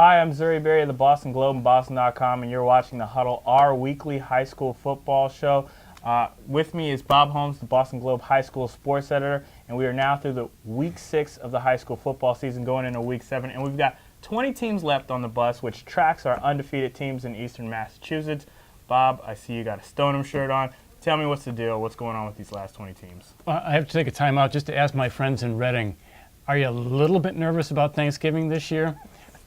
Hi, I'm Zuri of the Boston Globe and Boston.com, and you're watching the Huddle, our weekly high school football show. With me is Bob Holmes, the Boston Globe high school sports editor, and we are now through the week 6 of the high school football season, going into week 7, and we've got 20 teams left on the bus, which tracks our undefeated teams in eastern Massachusetts. Bob, I see you got a Stoneham shirt on. Tell me what's the deal, what's going on with these last 20 teams? I have to take a time out just to ask my friends in Reading, are you a little bit nervous about Thanksgiving this year?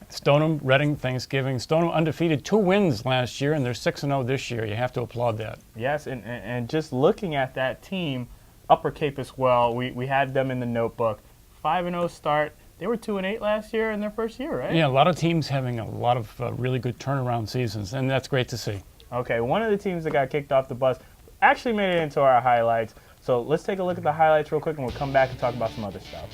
Stoneham, Reading, Thanksgiving. Stoneham undefeated, 2 wins last year, and they're 6-0 this year. You have to applaud that. Yes, and just looking at that team, Upper Cape as well, we had them in the notebook. 5-0 start. They were 2-8 last year in their first year, right? Yeah, a lot of teams having a lot of really good turnaround seasons, and that's great to see. Okay, one of the teams that got kicked off the bus actually made it into our highlights. So let's take a look at the highlights real quick, and we'll come back and talk about some other stuff.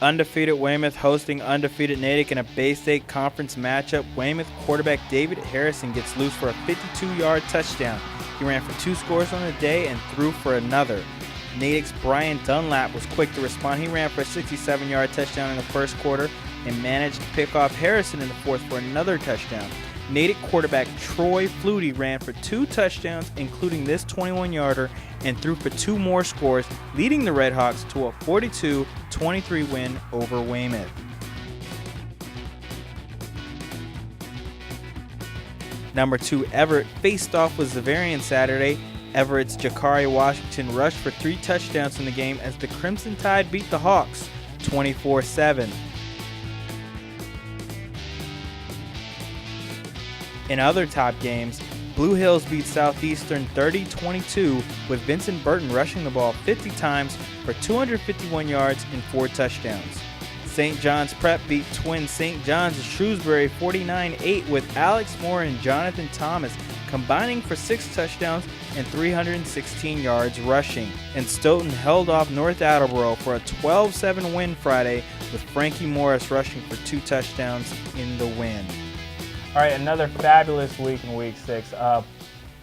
Undefeated Weymouth hosting undefeated Natick in a Bay State Conference matchup. Weymouth quarterback David Harrison gets loose for a 52-yard touchdown. He ran for 2 scores on the day and threw for another. Natick's Brian Dunlap was quick to respond. He ran for a 67-yard touchdown in the first quarter and managed to pick off Harrison in the fourth for another touchdown. Natick quarterback Troy Flutie ran for 2 touchdowns, including this 21-yarder, and threw for 2 more scores, leading the Redhawks to a 42-23 win over Weymouth. Number 2 Everett faced off with Xaverian Saturday. Everett's Jakari Washington rushed for 3 touchdowns in the game as the Crimson Tide beat the Hawks 24-7. In other top games, Blue Hills beat Southeastern 30-22 with Vincent Burton rushing the ball 50 times for 251 yards and 4 touchdowns. St. John's Prep beat twin St. John's of Shrewsbury 49-8 with Alex Moore and Jonathan Thomas combining for 6 touchdowns and 316 yards rushing. And Stoughton held off North Attleboro for a 12-7 win Friday with Frankie Morris rushing for 2 touchdowns in the win. All right, another fabulous week in week 6.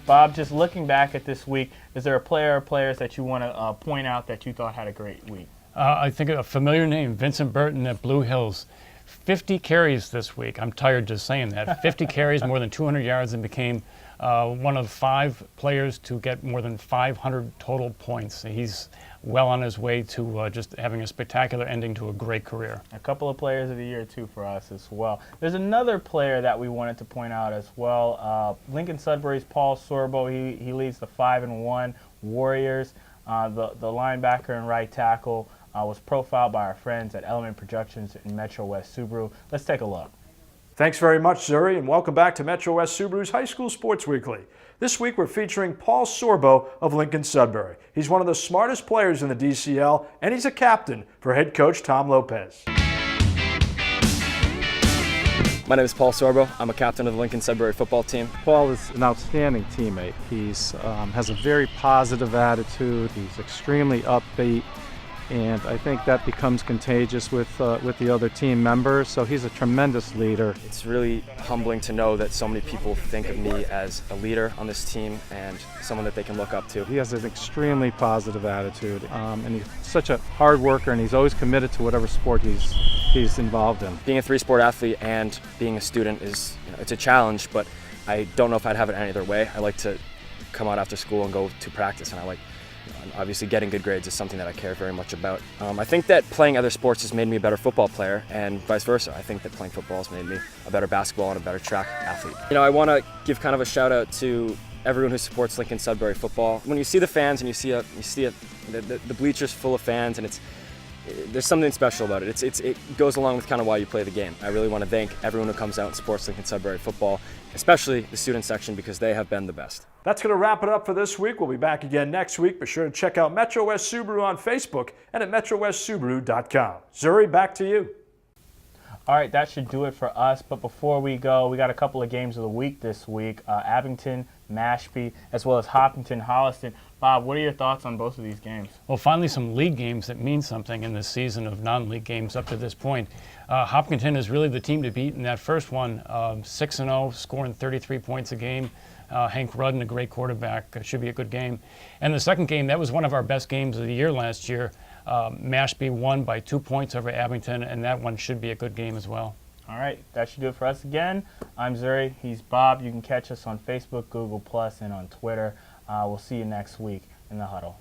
Bob, just looking back at this week, is there a player or players that you want to point out that you thought had a great week? I think a familiar name, Vincent Burton at Blue Hills. 50 carries this week. I'm tired just saying that. 50 carries, more than 200 yards, and became one of 5 players to get more than 500 total points. He's well on his way to just having a spectacular ending to a great career. A couple of players of the year, too, for us as well. There's another player that we wanted to point out as well. Lincoln-Sudbury's Paul Sorbo. He leads the 5-1 Warriors. The linebacker and right tackle was profiled by our friends at Element Productions in Metro West Subaru. Let's take a look. Thanks very much, Zuri, and welcome back to Metro West Subaru's High School Sports Weekly. This week we're featuring Paul Sorbo of Lincoln-Sudbury. He's one of the smartest players in the DCL, and he's a captain for head coach Tom Lopez. My name is Paul Sorbo. I'm a captain of the Lincoln-Sudbury football team. Paul is an outstanding teammate. He has a very positive attitude. He's extremely upbeat, and I think that becomes contagious with the other team members. So he's a tremendous leader. It's really humbling to know that so many people think of me as a leader on this team and someone that they can look up to. He has an extremely positive attitude, and he's such a hard worker, and he's always committed to whatever sport he's involved in. Being a 3-sport athlete and being a student is, it's a challenge, but I don't know if I'd have it any other way. I like to come out after school and go to practice, and I like obviously getting good grades is something that I care very much about. I think that playing other sports has made me a better football player, and vice versa. I think that playing football has made me a better basketball and a better track athlete. I want to give kind of a shout out to everyone who supports Lincoln-Sudbury football. When you see the fans and you see the bleachers full of fans, and there's something special about it. It goes along with kind of why you play the game. I really want to thank everyone who comes out and supports Lincoln-Sudbury football, especially the student section, because they have been the best. That's going to wrap it up for this week. We'll be back again next week. Be sure to check out Metro West Subaru on Facebook and at MetroWestSubaru.com. Zuri, back to you. All right, that should do it for us. But before we go, we got a couple of games of the week this week. Abington, Mashpee, as well as Hopkinton, Holliston. Bob, what are your thoughts on both of these games? Well, finally some league games that mean something in this season of non-league games up to this point. Hopkinton is really the team to beat in that first one, 6-0, scoring 33 points a game. Hank Rudden, a great quarterback, should be a good game. And the second game, that was one of our best games of the year last year. Mashpee won by 2 points over Abington, and that one should be a good game as well. All right, that should do it for us again. I'm Zuri. He's Bob. You can catch us on Facebook, Google+, and on Twitter. We'll see you next week in the Huddle.